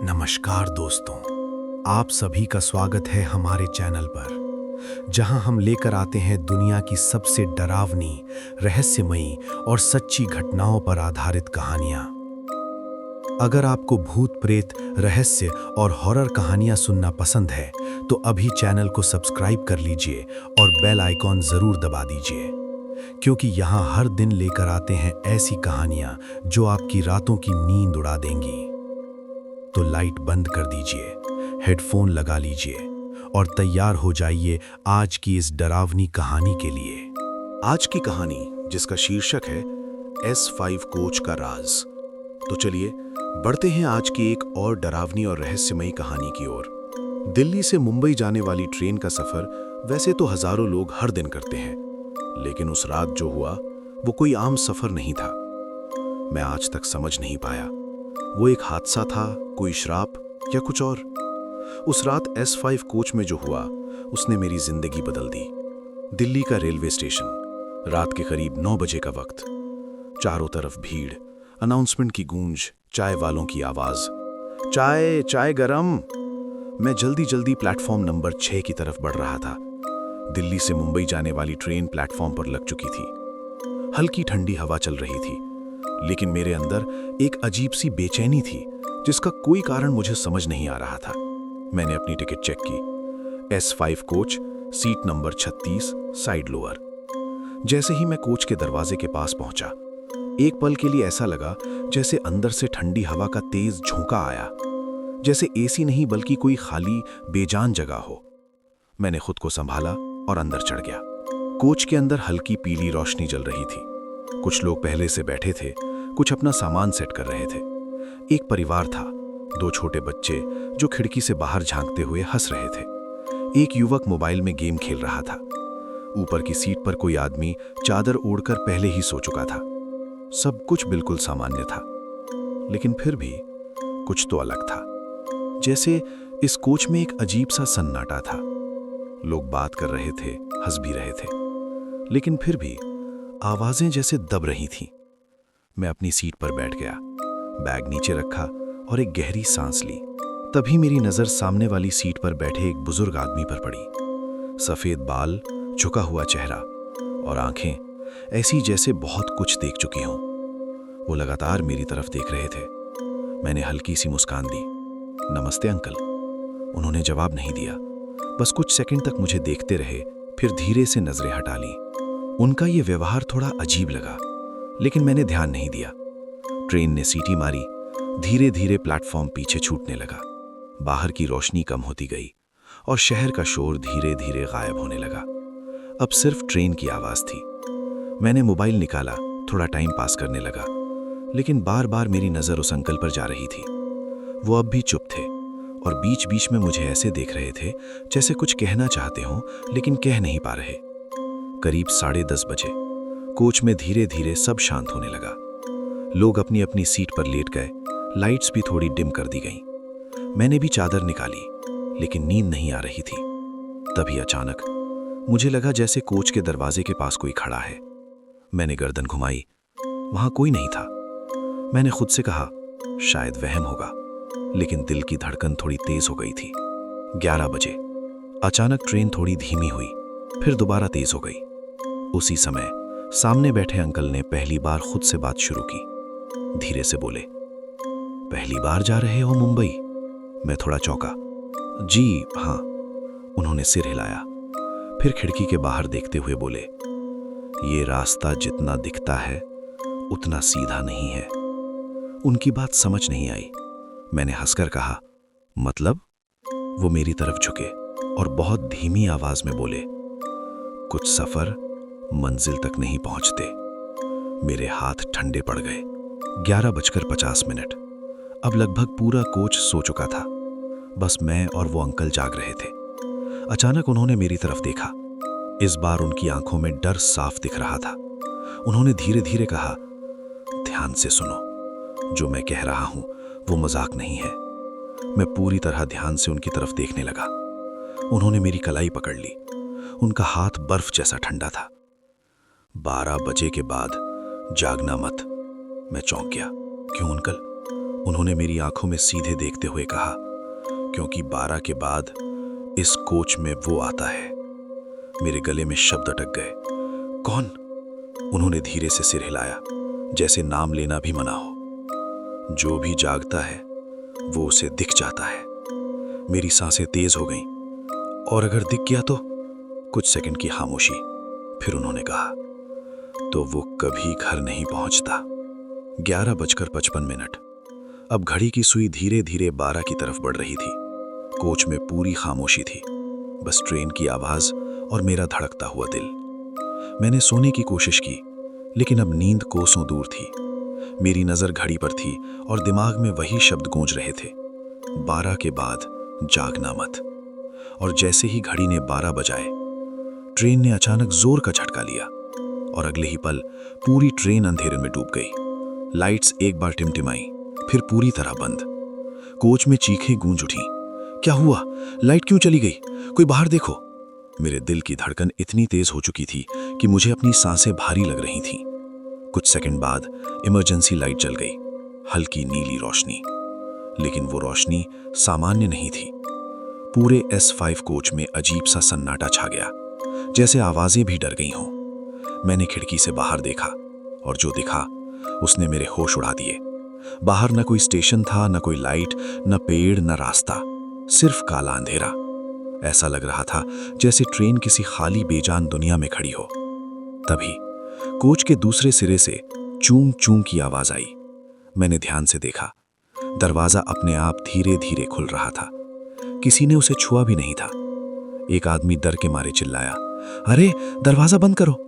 नमस्कार दोस्तों, आप सभी का स्वागत है हमारे चैनल पर, जहां हम लेकर आते हैं दुनिया की सबसे डरावनी, रहस्यमयी और सच्ची घटनाओं पर आधारित कहानियां। अगर आपको भूत प्रेत, रहस्य और हॉरर कहानियां सुनना पसंद है, तो अभी चैनल को सब्सक्राइब कर लीजिए और बेल आइकॉन जरूर दबा दीजिए, क्योंकि यहां हर दिन लेकर आते हैं ऐसी कहानियां जो आपकी रातों की नींद उड़ा देंगी। तो लाइट बंद कर दीजिए, हेडफोन लगा लीजिए और तैयार हो जाइए आज की इस डरावनी कहानी के लिए। आज की कहानी जिसका शीर्षक है S5 कोच का राज। तो चलिए बढ़ते हैं आज की एक और डरावनी और रहस्यमयी कहानी की ओर। दिल्ली से मुंबई जाने वाली ट्रेन का सफर वैसे तो हजारों लोग हर दिन करते हैं, लेकिन उस रात जो हुआ वो कोई आम सफर नहीं था। मैं आज तक समझ नहीं पाया वो एक हादसा था, कोई श्राप या कुछ और। उस रात S5 कोच में जो हुआ उसने मेरी जिंदगी बदल दी। दिल्ली का रेलवे स्टेशन, रात के करीब 9 बजे का वक्त। चारों तरफ भीड़, अनाउंसमेंट की गूंज, चाय वालों की आवाज, चाय चाय गरम। मैं जल्दी जल्दी प्लेटफॉर्म नंबर 6 की तरफ बढ़ रहा था। दिल्ली से मुंबई जाने वाली ट्रेन प्लेटफॉर्म पर लग चुकी थी। हल्की ठंडी हवा चल रही थी, लेकिन मेरे अंदर एक अजीब सी बेचैनी थी जिसका कोई कारण मुझे समझ नहीं आ रहा था। मैंने अपनी टिकट चेक की। S5 coach, seat number 36, side lower. जैसे ही मैं कोच के दरवाजे के पास पहुंचा, एक पल के लिए ऐसा लगा जैसे अंदर से ठंडी हवा का तेज झोंका आया, जैसे एसी नहीं बल्कि कोई खाली बेजान जगह हो। मैंने खुद को संभाला और अंदर चढ़ गया। कोच के अंदर हल्की पीली रोशनी जल रही थी। कुछ लोग पहले से बैठे थे, कुछ अपना सामान सेट कर रहे थे। एक परिवार था, 2 छोटे बच्चे जो खिड़की से बाहर झांकते हुए हंस रहे थे। एक युवक मोबाइल में गेम खेल रहा था। ऊपर की सीट पर कोई आदमी चादर ओढ़कर पहले ही सो चुका था। सब कुछ बिल्कुल सामान्य था, लेकिन फिर भी कुछ तो अलग था। जैसे इस कोच में एक अजीब सा सन्नाटा था। लोग बात कर रहे थे, हंस भी रहे थे, लेकिन फिर भी आवाजें जैसे दब रही थीं। मैं अपनी सीट पर बैठ गया, बैग नीचे रखा और एक गहरी सांस ली। तभी मेरी नजर सामने वाली सीट पर बैठे एक बुजुर्ग आदमी पर पड़ी। सफेद बाल, झुका हुआ चेहरा और आंखें ऐसी जैसे बहुत कुछ देख चुकी हों। वो लगातार मेरी तरफ देख रहे थे। मैंने हल्की सी मुस्कान दी। नमस्ते अंकल। उन्होंने जवाब नहीं दिया, बस कुछ सेकंड तक मुझे देखते रहे, फिर धीरे से नजरें हटा ली। उनका ये व्यवहार थोड़ा अजीब लगा, लेकिन मैंने ध्यान नहीं दिया। ट्रेन ने सीटी मारी, धीरे धीरे प्लेटफॉर्म पीछे छूटने लगा। बाहर की रोशनी कम होती गई और शहर का शोर धीरे धीरे गायब होने लगा। अब सिर्फ ट्रेन की आवाज थी। मैंने मोबाइल निकाला, थोड़ा टाइम पास करने लगा, लेकिन बार बार मेरी नजर उस अंकल पर जा रही थी। वो अब भी चुप थे और बीच बीच में मुझे ऐसे देख रहे थे जैसे कुछ कहना चाहते हों, लेकिन कह नहीं पा रहे। करीब 10:30 बजे कोच में धीरे धीरे सब शांत होने लगा। लोग अपनी अपनी सीट पर लेट गए, लाइट्स भी थोड़ी डिम कर दी गईं। मैंने भी चादर निकाली, लेकिन नींद नहीं आ रही थी। तभी अचानक मुझे लगा जैसे कोच के दरवाजे के पास कोई खड़ा है। मैंने गर्दन घुमाई, वहां कोई नहीं था। मैंने खुद से कहा शायद वहम होगा, लेकिन दिल की धड़कन थोड़ी तेज हो गई थी। 11 बजे अचानक ट्रेन थोड़ी धीमी हुई, फिर दोबारा तेज हो गई। उसी समय सामने बैठे अंकल ने पहली बार खुद से बात शुरू की। धीरे से बोले, पहली बार जा रहे हो मुंबई? मैं थोड़ा चौंका। जी हाँ। उन्होंने सिर हिलाया, फिर खिड़की के बाहर देखते हुए बोले, ये रास्ता जितना दिखता है उतना सीधा नहीं है। उनकी बात समझ नहीं आई। मैंने हंसकर कहा, मतलब? वो मेरी तरफ झुके और बहुत धीमी आवाज में बोले, कुछ सफर मंजिल तक नहीं पहुंचते। मेरे हाथ ठंडे पड़ गए। 11:50। अब लगभग पूरा कोच सो चुका था, बस मैं और वो अंकल जाग रहे थे। अचानक उन्होंने मेरी तरफ देखा। इस बार उनकी आंखों में डर साफ दिख रहा था। उन्होंने धीरे धीरे कहा, ध्यान से सुनो, जो मैं कह रहा हूं वो मजाक नहीं है। मैं पूरी तरह ध्यान से उनकी तरफ देखने लगा। उन्होंने मेरी कलाई पकड़ ली। उनका हाथ बर्फ जैसा ठंडा था। 12 बजे के बाद जागना मत। मैं चौंक गया। क्यों अंकल? उन्होंने मेरी आंखों में सीधे देखते हुए कहा, क्योंकि 12 के बाद इस कोच में वो आता है। मेरे गले में शब्द अटक गए। कौन? उन्होंने धीरे से सिर हिलाया, जैसे नाम लेना भी मना हो। जो भी जागता है वो उसे दिख जाता है। मेरी सांसें तेज हो गईं। और अगर दिख गया तो? कुछ सेकंड की खामोशी, फिर उन्होंने कहा, तो वो कभी घर नहीं पहुंचता। 11:55। अब घड़ी की सुई धीरे धीरे 12 की तरफ बढ़ रही थी। कोच में पूरी खामोशी थी, बस ट्रेन की आवाज और मेरा धड़कता हुआ दिल। मैंने सोने की कोशिश की, लेकिन अब नींद कोसों दूर थी। मेरी नजर घड़ी पर थी और दिमाग में वही शब्द गूंज रहे थे, 12 के बाद जागना मत। और जैसे ही घड़ी ने 12 बजाए, ट्रेन ने अचानक जोर का झटका लिया और अगले ही पल पूरी ट्रेन अंधेरे में डूब गई। लाइट्स एक बार टिमटिमाई, फिर पूरी तरह बंद। कोच में चीखें गूंज उठी। क्या हुआ? लाइट क्यों चली गई? कोई बाहर देखो। मेरे दिल की धड़कन इतनी तेज हो चुकी थी कि मुझे अपनी सांसें भारी लग रही थीं। कुछ सेकंड बाद इमरजेंसी लाइट जल गई, हल्की नीली रोशनी। लेकिन वो रोशनी सामान्य नहीं थी। पूरे S5 कोच में अजीब सा सन्नाटा छा गया, जैसे आवाजें भी डर गई हों। मैंने खिड़की से बाहर देखा और जो दिखा उसने मेरे होश उड़ा दिए। बाहर न कोई स्टेशन था, न कोई लाइट, न पेड़, न रास्ता, सिर्फ काला अंधेरा। ऐसा लग रहा था जैसे ट्रेन किसी खाली बेजान दुनिया में खड़ी हो। तभी कोच के दूसरे सिरे से चूं चूं की आवाज आई। मैंने ध्यान से देखा, दरवाजा अपने आप धीरे धीरे खुल रहा था। किसी ने उसे छुआ भी नहीं था। एक आदमी डर के मारे चिल्लाया, अरे दरवाजा बंद करो।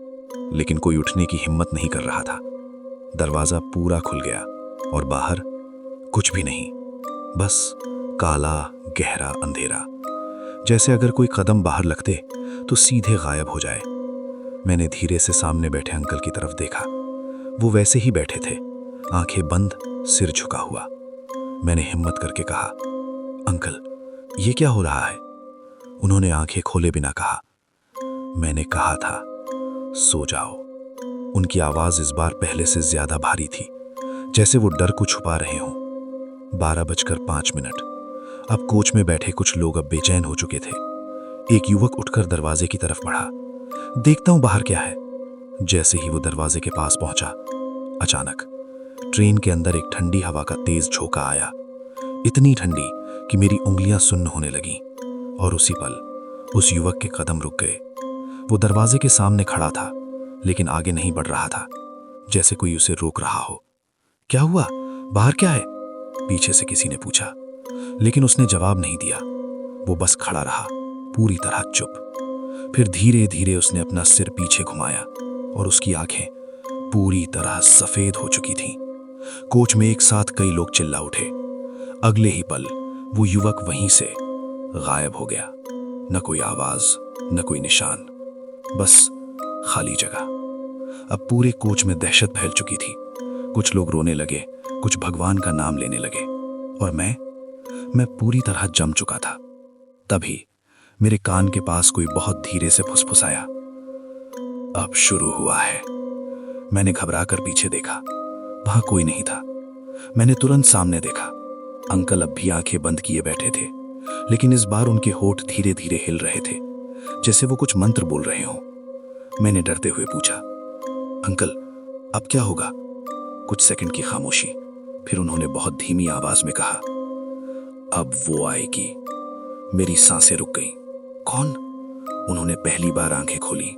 लेकिन कोई उठने की हिम्मत नहीं कर रहा था। दरवाजा पूरा खुल गया और बाहर कुछ भी नहीं, बस काला गहरा अंधेरा, जैसे अगर कोई कदम बाहर लगते तो सीधे गायब हो जाए। मैंने धीरे से सामने बैठे अंकल की तरफ देखा। वो वैसे ही बैठे थे, आंखें बंद, सिर झुका हुआ। मैंने हिम्मत करके कहा, अंकल ये क्या हो रहा है? उन्होंने आंखें खोले बिना कहा, मैंने कहा था सो जाओ। उनकी आवाज इस बार पहले से ज्यादा भारी थी, जैसे वो डर को छुपा रहे हों। 12:05। अब कोच में बैठे कुछ लोग अब बेचैन हो चुके थे। एक युवक उठकर दरवाजे की तरफ बढ़ा। देखता हूं बाहर क्या है। जैसे ही वो दरवाजे के पास पहुंचा, अचानक ट्रेन के अंदर एक ठंडी हवा का तेज झोंका आया, इतनी ठंडी कि मेरी उंगलियां सुन्न होने लगीं। और उसी पल उस युवक के कदम रुक गए। वो दरवाजे के सामने खड़ा था, लेकिन आगे नहीं बढ़ रहा था, जैसे कोई उसे रोक रहा हो। क्या हुआ? बाहर क्या है? पीछे से किसी ने पूछा, लेकिन उसने जवाब नहीं दिया। वो बस खड़ा रहा, पूरी तरह चुप। फिर धीरे धीरे उसने अपना सिर पीछे घुमाया और उसकी आंखें पूरी तरह सफेद हो चुकी थीं। कोच में एक साथ कई लोग चिल्ला उठे। अगले ही पल वो युवक वहीं से गायब हो गया। न कोई आवाज, न कोई निशान, बस खाली जगह। अब पूरे कोच में दहशत फैल चुकी थी। कुछ लोग रोने लगे, कुछ भगवान का नाम लेने लगे, और मैं पूरी तरह जम चुका था। तभी मेरे कान के पास कोई बहुत धीरे से फुसफुसाया, अब शुरू हुआ है। मैंने घबराकर पीछे देखा, वहां कोई नहीं था। मैंने तुरंत सामने देखा, अंकल अब भी आंखें बंद किए बैठे थे, लेकिन इस बार उनके होठ धीरे धीरे हिल रहे थे, जैसे वो कुछ मंत्र बोल रहे हों। मैंने डरते हुए पूछा, अंकल अब क्या होगा? कुछ सेकंड की खामोशी, फिर उन्होंने बहुत धीमी आवाज में कहा, अब वो आएगी। मेरी सांसें रुक गईं। कौन? उन्होंने पहली बार आंखें खोली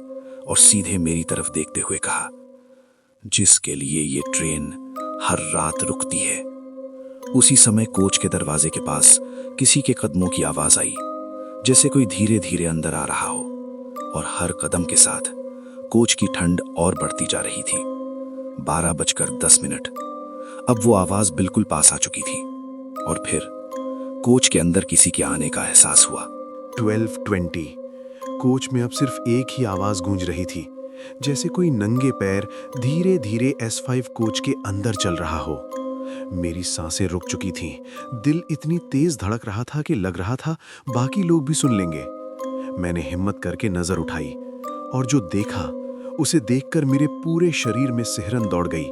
और सीधे मेरी तरफ देखते हुए कहा, जिसके लिए ये ट्रेन हर रात रुकती है। उसी समय कोच के दरवाजे के पास किसी के कदमों की आवाज आई, जैसे कोई धीरे धीरे अंदर आ रहा हो, और हर कदम के साथ कोच की ठंड और बढ़ती जा रही थी। 12:10। अब वो आवाज बिल्कुल पास आ चुकी थी, और फिर कोच के अंदर किसी के आने का एहसास हुआ। 12:20। कोच में अब सिर्फ एक ही आवाज गूंज रही थी, जैसे कोई नंगे पैर धीरे धीरे S5 कोच के अंदर चल रहा हो। मेरी सांसें रुक चुकी थीं, दिल इतनी तेज धड़क रहा था कि लग रहा था बाकी लोग भी सुन लेंगे। मैंने हिम्मत करके नजर उठाई, और जो देखा उसे देखकर मेरे पूरे शरीर में सिहरन दौड़ गई।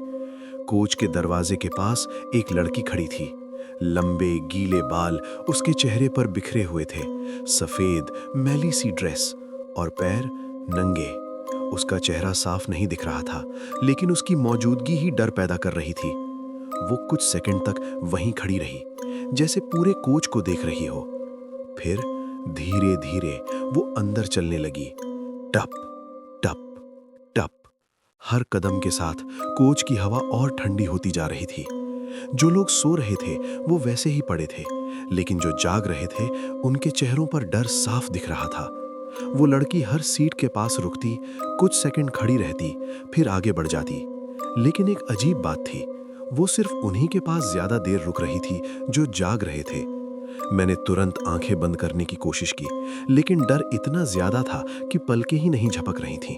कोच के दरवाजे के पास एक लड़की खड़ी थी। लंबे गीले बाल उसके चेहरे पर बिखरे हुए थे, सफेद मैली सी ड्रेस और पैर नंगे। उसका चेहरा साफ नहीं दिख रहा था, लेकिन उसकी मौजूदगी ही डर पैदा कर रही थी। वो कुछ सेकंड तक वहीं खड़ी रही, जैसे पूरे कोच को देख रही हो। फिर धीरे धीरे वो अंदर चलने लगी। टप टप टप। हर कदम के साथ कोच की हवा और ठंडी होती जा रही थी। जो लोग सो रहे थे वो वैसे ही पड़े थे, लेकिन जो जाग रहे थे उनके चेहरों पर डर साफ दिख रहा था। वो लड़की हर सीट के पास रुकती, कुछ सेकंड खड़ी रहती, फिर आगे बढ़ जाती। लेकिन एक अजीब बात थी, वो सिर्फ उन्हीं के पास ज्यादा देर रुक रही थी जो जाग रहे थे। मैंने तुरंत आंखें बंद करने की कोशिश की, लेकिन डर इतना ज्यादा था कि पलकें ही नहीं झपक रही थीं।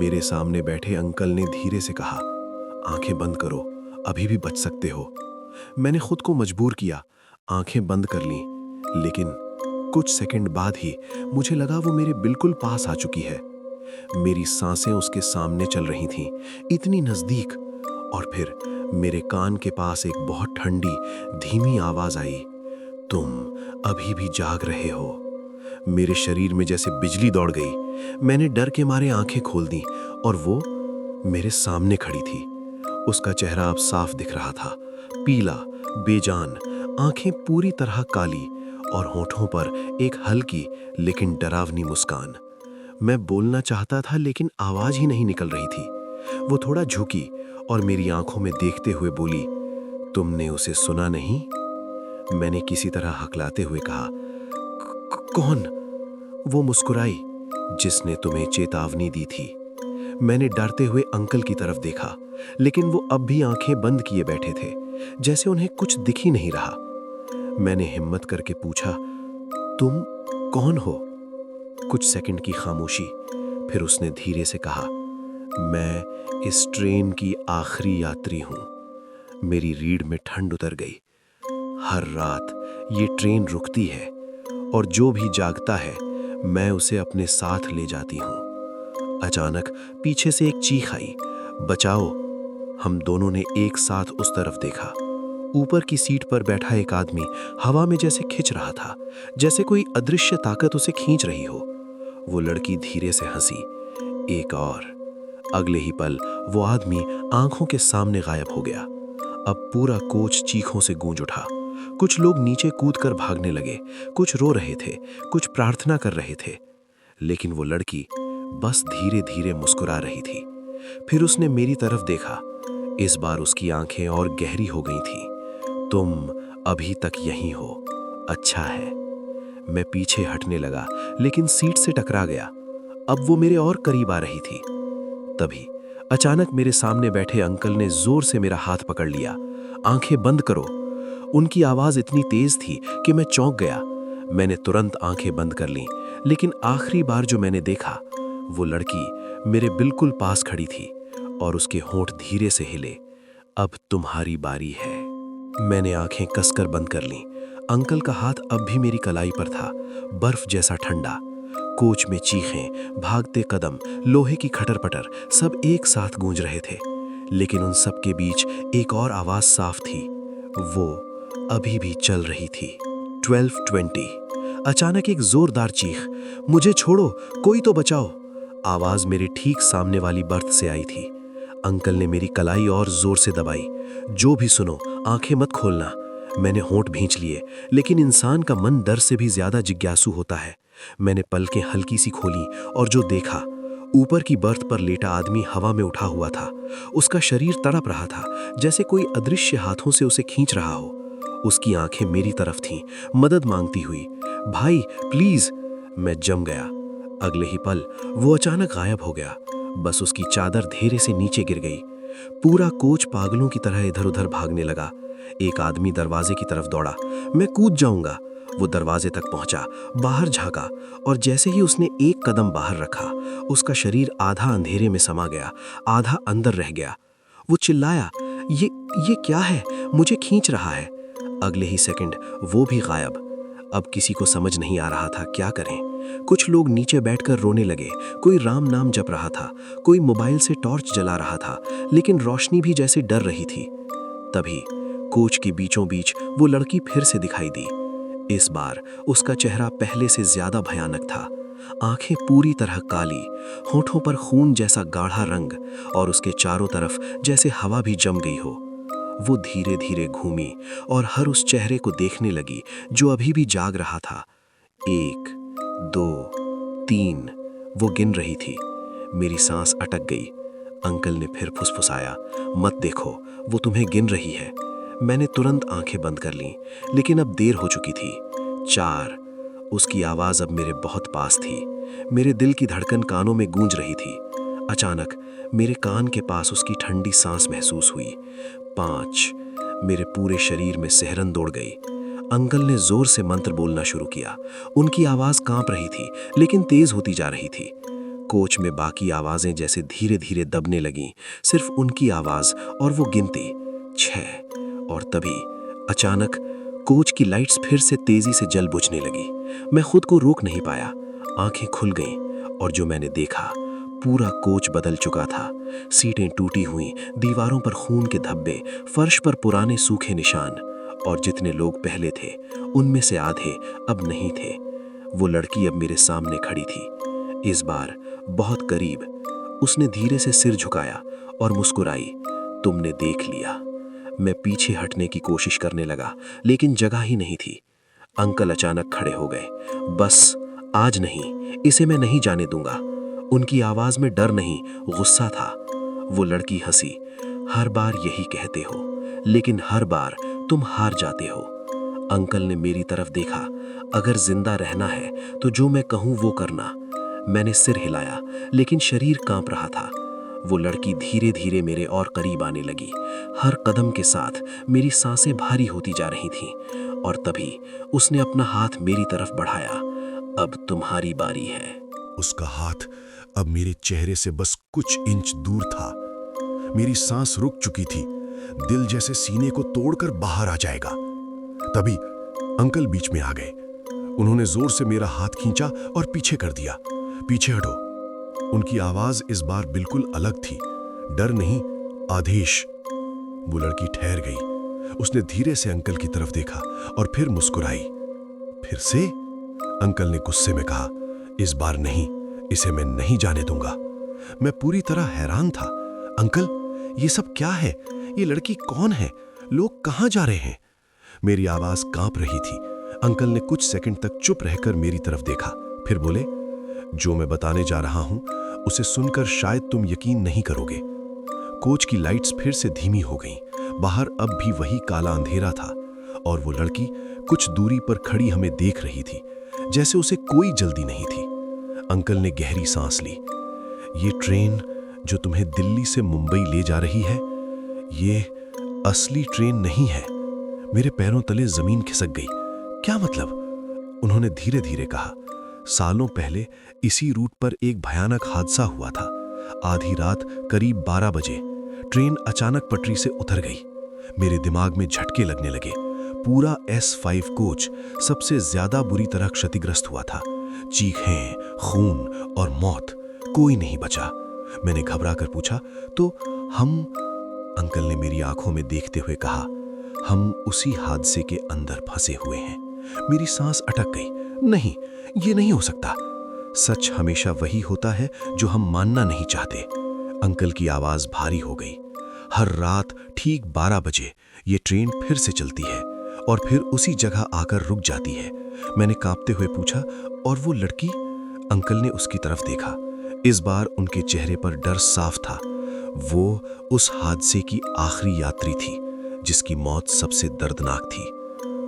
मेरे सामने बैठे अंकल ने धीरे से कहा, आंखें बंद करो, अभी भी बच सकते हो। मैंने खुद को मजबूर किया, आंखें बंद कर लीं, लेकिन कुछ सेकंड बाद ही मुझे लगा वो मेरे बिल्कुल पास आ चुकी है। मेरी सांसें उसके सामने चल रही थीं, इतनी नजदीक। और फिर मेरे कान के पास एक बहुत ठंडी धीमी आवाज आई, तुम अभी भी जाग रहे हो। मेरे शरीर में जैसे बिजली दौड़ गई। मैंने डर के मारे आंखें खोल दी और वो मेरे सामने खड़ी थी। उसका चेहरा अब साफ दिख रहा था, पीला, बेजान, आंखें पूरी तरह काली और होठों पर एक हल्की लेकिन डरावनी मुस्कान। मैं बोलना चाहता था, लेकिन आवाज ही नहीं निकल रही थी। वो थोड़ा झुकी और मेरी आंखों में देखते हुए बोली, तुमने उसे सुना नहीं? मैंने किसी तरह हकलाते हुए कहा, कौन? वो मुस्कुराई, जिसने तुम्हें चेतावनी दी थी। मैंने डरते हुए अंकल की तरफ देखा, लेकिन वो अब भी आंखें बंद किए बैठे थे, जैसे उन्हें कुछ दिख ही नहीं रहा। मैंने हिम्मत करके पूछा, तुम कौन हो? कुछ सेकंड की खामोशी, फिर उसने धीरे से कहा, मैं इस ट्रेन की आखिरी यात्री हूं। मेरी रीढ़ में ठंड उतर गई। हर रात ये ट्रेन रुकती है और जो भी जागता है मैं उसे अपने साथ ले जाती हूं। अचानक पीछे से एक चीख आई, बचाओ। हम दोनों ने एक साथ उस तरफ देखा। ऊपर की सीट पर बैठा एक आदमी हवा में जैसे खिंच रहा था, जैसे कोई अदृश्य ताकत उसे खींच रही हो। वो लड़की धीरे से हंसी, एक और। अगले ही पल वो आदमी आंखों के सामने गायब हो गया। अब पूरा कोच चीखों से गूंज उठा। कुछ लोग नीचे कूदकर भागने लगे, कुछ रो रहे थे, कुछ प्रार्थना कर रहे थे, लेकिन वो लड़की बस धीरे धीरे मुस्कुरा रही थी। फिर उसने मेरी तरफ देखा। इस बार उसकी आंखें और गहरी हो गई थी। तुम अभी तक यहीं हो, अच्छा है। मैं पीछे हटने लगा, लेकिन सीट से टकरा गया। अब वो मेरे और करीब आ रही थी। तभी अचानक मेरे सामने बैठे अंकल ने जोर से मेरा हाथ पकड़ लिया। आंखें बंद करो। उनकी आवाज इतनी तेज थी कि मैं चौंक गया। मैंने तुरंत आंखें बंद कर लीं, लेकिन आखिरी बार जो मैंने देखा, वो लड़की मेरे बिल्कुल पास खड़ी थी और उसके होंठ धीरे से हिले। अब तुम्हारी बारी है। मैंने आंखें कसकर बंद कर लीं। अंकल का हाथ अब भी मेरी कलाई पर था, बर्फ जैसा ठंडा। कोच में चीखें, भागते कदम, लोहे की खटर-पटर सब एक साथ गूंज रहे थे, लेकिन उन सब के बीच एक और आवाज साफ थी। वो अभी भी चल रही थी। 12:20। अचानक एक जोरदार चीख, मुझे छोड़ो, कोई तो बचाओ। आवाज मेरे ठीक सामने वाली बर्थ से आई थी। अंकल ने मेरी कलाई और जोर से दबाई। जो भी सुनो, आंखें मत खोलना। मैंने होंठ भींच लिए, लेकिन इंसान का मन डर से भी ज्यादा जिज्ञासु होता है। मैंने पलकें हल्की सी खोली और जो देखा, ऊपर की बर्थ पर लेटा आदमी हवा में उठा हुआ था। उसका शरीर तड़प रहा था, जैसे कोई अदृश्य हाथों से उसे खींच रहा हो। उसकी आंखें मेरी तरफ थीं, मदद मांगती हुई। भाई प्लीज। मैं जम गया। अगले ही पल वो अचानक गायब हो गया। बस उसकी चादर धीरे से नीचे गिर गई। पूरा कोच पागलों की तरह इधर उधर भागने लगा। एक आदमी दरवाजे की तरफ दौड़ा। मैं कूद जाऊंगा। वो दरवाजे तक पहुंचा, बाहर झांका और जैसे ही उसने एक कदम बाहर रखा, उसका शरीर आधा अंधेरे में समा गया, आधा अंदर रह गया। वो चिल्लाया, ये क्या है? मुझे खींच रहा है। अगले ही सेकंड वो भी गायब। अब किसी को समझ नहीं आ रहा था क्या करें। कुछ लोग नीचे बैठकर रोने लगे, कोई राम नाम जप रहा था, कोई मोबाइल से टॉर्च जला रहा था, लेकिन रोशनी भी जैसे डर रही थी। तभी कोच के बीचों बीच वो लड़की फिर से दिखाई दी। इस बार उसका चेहरा पहले से ज्यादा भयानक था। आंखें पूरी तरह काली, होठों पर खून जैसा गाढ़ा रंग और उसके चारों तरफ जैसे हवा भी जम गई हो। वो धीरे धीरे घूमी और हर उस चेहरे को देखने लगी जो अभी भी जाग रहा था। 1, 2, 3 वो गिन रही थी। मेरी सांस अटक गई। अंकल ने फिर फुसफुसाया, मत देखो, वो तुम्हें गिन रही है। मैंने तुरंत आंखें बंद कर लीं, लेकिन अब देर हो चुकी थी। 4 उसकी आवाज अब मेरे बहुत पास थी। मेरे दिल की धड़कन कानों में गूंज रही थी। अचानक मेरे कान के पास उसकी ठंडी सांस महसूस हुई। 5 मेरे पूरे शरीर में सिहरन दौड़ गई। अंकल ने जोर से मंत्र बोलना शुरू किया। उनकी आवाज कांप रही थी, लेकिन तेज होती जा रही थी। कोच में बाकी आवाजें जैसे धीरे धीरे दबने लगीं, सिर्फ उनकी आवाज और वो गिनती 6। और तभी अचानक कोच की लाइट्स फिर से तेजी से जल बुझने लगी। मैं खुद को रोक नहीं पाया। आंखें खुल गईं और जो मैंने देखा, पूरा कोच बदल चुका था। सीटें टूटी हुई, दीवारों पर खून के धब्बे, फर्श पर पुराने सूखे निशान, और जितने लोग पहले थे उनमें से आधे अब नहीं थे। वो लड़की अब मेरे सामने खड़ी थी, इस बार बहुत करीब। उसने धीरे से सिर झुकाया और मुस्कुराई। तुमने देख लिया। मैं पीछे हटने की कोशिश करने लगा, लेकिन जगह ही नहीं थी। अंकल अचानक खड़े हो गए। बस आज नहीं, इसे मैं नहीं जाने दूंगा। उनकी आवाज में डर नहीं, गुस्सा था। वो लड़की हंसी। हर बार यही कहते हो, लेकिन हर बार तुम हार जाते हो। अंकल ने मेरी तरफ देखा। अगर जिंदा रहना है तो जो मैं कहूं वो करना। मैंने सिर हिलाया, लेकिन शरीर कांप रहा था। वो लड़की धीरे धीरे मेरे और करीब आने लगी। हर कदम के साथ मेरी सांसें भारी होती जा रही थीं, और तभी उसने अपना हाथ मेरी तरफ बढ़ाया। अब तुम्हारी बारी है। उसका हाथ अब मेरे चेहरे से बस कुछ इंच दूर था। मेरी सांस रुक चुकी थी, दिल जैसे सीने को तोड़कर बाहर आ जाएगा। तभी अंकल बीच में आ गए। उन्होंने जोर से मेरा हाथ खींचा और पीछे कर दिया। पीछे हटो। उनकी आवाज इस बार बिल्कुल अलग थी, डर नहीं, आदेश। वो लड़की ठहर गई। उसने धीरे से अंकल की तरफ देखा और फिर मुस्कुराई। फिर से? अंकल ने गुस्से में कहा, इस बार नहीं, इसे मैं नहीं जाने दूंगा। मैं पूरी तरह हैरान था। अंकल, ये सब क्या है? ये लड़की कौन है? लोग कहां जा रहे हैं? मेरी आवाज कांप रही थी। अंकल ने कुछ सेकंड तक चुप रहकर मेरी तरफ देखा, फिर बोले, जो मैं बताने जा रहा हूं उसे सुनकर शायद तुम यकीन नहीं करोगे। कोच की लाइट्स फिर से धीमी हो गईं। बाहर अब भी वही काला अंधेरा था, और वो लड़की कुछ दूरी पर खड़ी हमें देख रही थी, जैसे उसे कोई जल्दी नहीं थी। अंकल ने गहरी सांस ली। ये ट्रेन जो तुम्हें दिल्ली से मुंबई ले जा रही है, ये असली ट्रेन नहीं है। मेरे पैरों तले जमीन खिसक गई। क्या मतलब? उन्होंने धीरे धीरे कहा, सालों पहले इसी रूट पर एक भयानक हादसा हुआ था। आधी रात करीब 12 बजे ट्रेन अचानक पटरी से उतर गई। मेरे दिमाग में झटके लगने लगे। पूरा S5 कोच सबसे ज्यादा बुरी तरह क्षतिग्रस्त हुआ था। चीखें, खून और मौत, कोई नहीं बचा। मैंने घबरा कर पूछा, तो हम? अंकल ने मेरी आंखों में देखते हुए कहा, हम उसी हादसे के अंदर फंसे हुए हैं। मेरी सांस अटक गई। नहीं, ये नहीं हो सकता। सच हमेशा वही होता है जो हम मानना नहीं चाहते। अंकल की आवाज भारी हो गई। हर रात ठीक 12 बजे ये ट्रेन फिर से चलती है और फिर उसी जगह आकर रुक जाती है। मैंने कांपते हुए पूछा, और वो लड़की? अंकल ने उसकी तरफ देखा। इस बार उनके चेहरे पर डर साफ था। वो उस हादसे की आखिरी यात्री थी जिसकी मौत सबसे दर्दनाक थी।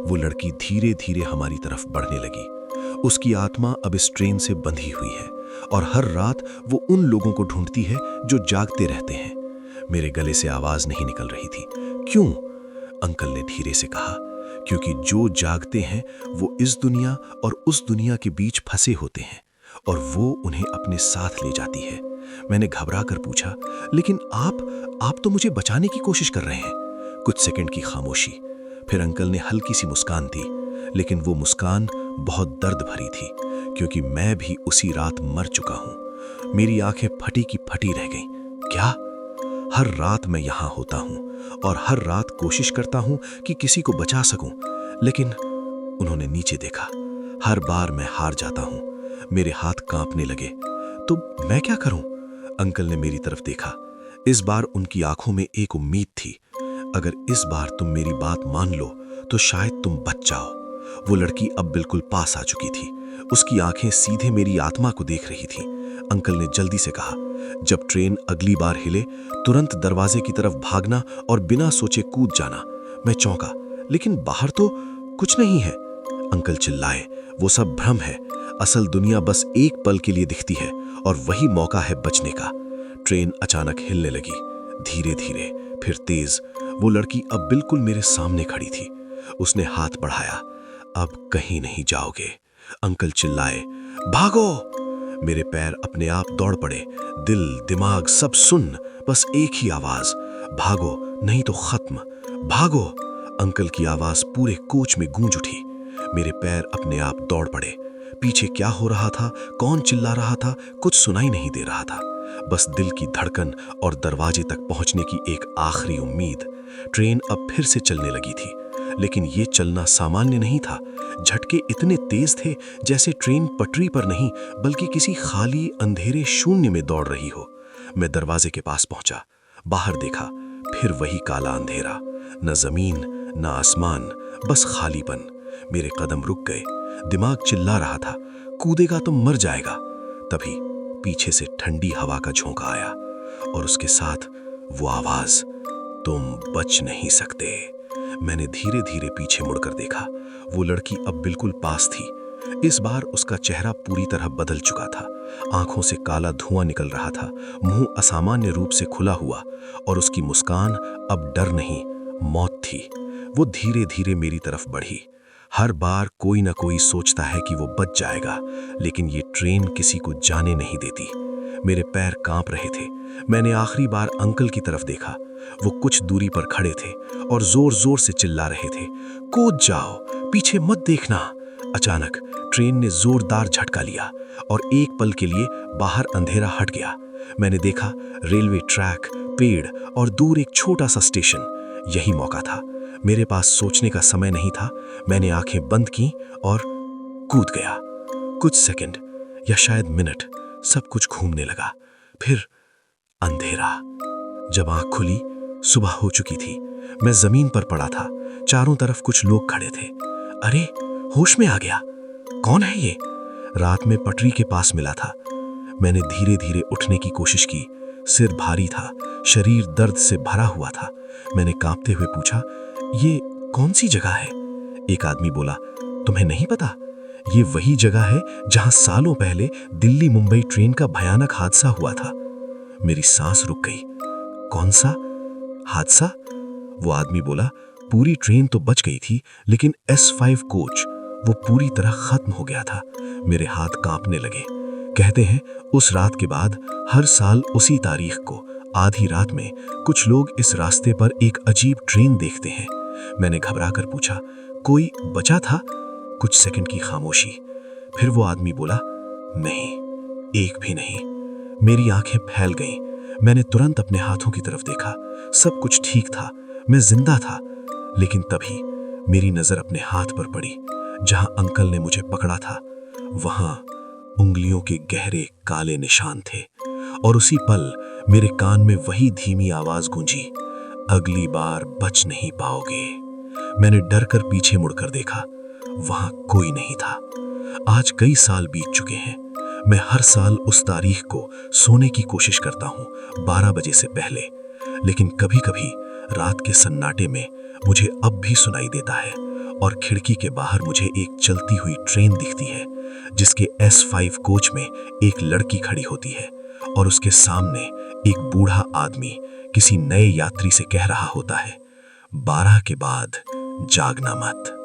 वो लड़की धीरे धीरे हमारी तरफ बढ़ने लगी। उसकी आत्मा अब इस ट्रेन से बंधी हुई है और हर रात वो उन लोगों को ढूंढती है जो जागते रहते हैं। मेरे गले से आवाज नहीं निकल रही थी। क्यों? अंकल ने धीरे से कहा, क्योंकि जो जागते हैं वो इस दुनिया और उस दुनिया के बीच फंसे होते हैं और वो उन्हें अपने साथ ले जाती है। मैंने घबरा कर पूछा, लेकिन आप तो मुझे बचाने की कोशिश कर रहे हैं। कुछ सेकंड की खामोशी, फिर अंकल ने हल्की सी मुस्कान दी, लेकिन वो मुस्कान बहुत दर्द भरी थी, क्योंकि मैं भी उसी रात मर चुका हूं। मेरी आंखें फटी की फटी रह गईं। क्या? हर रात मैं यहां होता हूं और हर रात कोशिश करता हूं कि किसी को बचा सकूं, लेकिन उन्होंने नीचे देखा। हर बार मैं हार जाता हूं। मेरे हाथ कांपने लगे। तो मैं क्या करूं? अंकल ने मेरी तरफ देखा। इस बार उनकी आंखों में एक उम्मीद थी। अगर इस बार तुम मेरी बात मान लो तो शायद तुम बच जाओ। वो लड़की अब बिल्कुल पास आ चुकी थी। उसकी आंखें सीधे मेरी आत्मा को देख रही थीं। अंकल ने जल्दी से कहा, जब ट्रेन अगली बार हिले तुरंत दरवाजे की तरफ भागना और बिना सोचे कूद जाना। मैं चौंका, लेकिन बाहर तो कुछ नहीं है। अंकल चिल्लाए, वो सब भ्रम है। असल दुनिया बस एक पल के लिए दिखती है और वही मौका है बचने का। ट्रेन अचानक हिलने लगी, धीरे धीरे, फिर तेज। वो लड़की अब बिल्कुल मेरे सामने खड़ी थी। उसने हाथ बढ़ाया। अब कहीं नहीं जाओगे। अंकल चिल्लाए, भागो! मेरे पैर अपने आप दौड़ पड़े। दिल दिमाग सब सुन, बस एक ही आवाज, भागो नहीं तो खत्म, भागो। अंकल की आवाज पूरे कोच में गूंज उठी। मेरे पैर अपने आप दौड़ पड़े। पीछे क्या हो रहा था, कौन चिल्ला रहा था, कुछ सुनाई नहीं दे रहा था। बस दिल की धड़कन और दरवाजे तक पहुंचने की एक आखिरी उम्मीद। ट्रेन अब फिर से चलने लगी थी, लेकिन ये चलना सामान्य नहीं था। झटके इतने तेज थे जैसे ट्रेन पटरी पर नहीं बल्कि किसी खाली अंधेरे शून्य में दौड़ रही हो। मैं दरवाजे के पास पहुंचा, बाहर देखा, फिर वही काला अंधेरा। न जमीन न आसमान, बस खालीपन। मेरे कदम रुक गए। दिमाग चिल्ला रहा था, कूदेगा तो मर जाएगा। तभी पीछे से ठंडी हवा का झोंका आया और उसके साथ वो आवाज, तुम बच नहीं सकते। मैंने धीरे धीरे पीछे मुड़कर देखा। वो लड़की अब बिल्कुल पास थी। इस बार उसका चेहरा पूरी तरह बदल चुका था। आंखों से काला धुआं निकल रहा था, मुंह असामान्य रूप से खुला हुआ, और उसकी मुस्कान अब डर नहीं, मौत थी। वो धीरे धीरे मेरी तरफ बढ़ी। हर बार कोई ना कोई सोचता है कि वो बच जाएगा, लेकिन ये ट्रेन किसी को जाने नहीं देती। मेरे पैर कांप रहे थे। मैंने आखिरी बार अंकल की तरफ देखा। वो कुछ दूरी पर खड़े थे और जोर जोर से चिल्ला रहे थे, कूद जाओ, पीछे मत देखना। अचानक ट्रेन ने जोरदार झटका लिया और एक पल के लिए बाहर अंधेरा हट गया। मैंने देखा रेलवे ट्रैक, पेड़ और दूर एक छोटा सा स्टेशन। यही मौका था। मेरे पास सोचने का समय नहीं था। मैंने आंखें बंद की और कूद गया। कुछ सेकंड या शायद मिनट, सब कुछ घूमने लगा। फिर अंधेरा। जब आंख खुली, सुबह हो चुकी थी। मैं जमीन पर पड़ा था। चारों तरफ कुछ लोग खड़े थे। अरे, होश में आ गया। कौन है ये? रात में पटरी के पास मिला था। मैंने धीरे धीरे उठने की कोशिश की। सिर भारी था, शरीर दर्द से भरा हुआ था। मैंने कांपते हुए पूछा, ये कौन सी जगह है? एक आदमी बोला, तुम्हें नहीं पता? ये वही जगह है जहां सालों पहले दिल्ली मुंबई ट्रेन का भयानक हादसा हुआ था। मेरी सांस रुक गई। कौन सा हादसा? वो आदमी बोला, पूरी ट्रेन तो बच गई थी, लेकिन S5 कोच वो पूरी तरह खत्म हो गया था। मेरे हाथ कांपने लगे। कहते हैं उस रात के बाद हर साल उसी तारीख को आधी रात में कुछ लोग इस रास्ते पर एक अजीब ट्रेन देखते हैं। मैंने घबराकर पूछा, कोई बचा था? कुछ सेकंड की खामोशी। फिर वो आदमी बोला, नहीं, एक भी नहीं। मेरी आंखें फैल गईं। मैंने तुरंत अपने हाथों की तरफ देखा। सब कुछ ठीक था, मैं जिंदा था। लेकिन तभी मेरी नजर अपने हाथ पर पड़ी जहां अंकल ने मुझे पकड़ा था। वहां उंगलियों के गहरे काले निशान थे और उसी पल मेरे कान में वही धीमी आवाज गूंजी, अगली बार बच नहीं पाओगे। मैंने डर कर पीछे मुड़कर देखा। वहां कोई नहीं था। आज कई साल बीत चुके हैं। मैं हर साल उस तारीख को सोने की कोशिश करता हूं, 12 बजे से पहले, लेकिन कभी कभी रात के सन्नाटे में मुझे अब भी सुनाई देता है और खिड़की के बाहर मुझे एक चलती हुई ट्रेन दिखती है जिसके S5 कोच में एक लड़की खड़ी होती है और उसके सामने एक बूढ़ा आदमी किसी नए यात्री से कह रहा होता है, 12 के बाद जागना मत।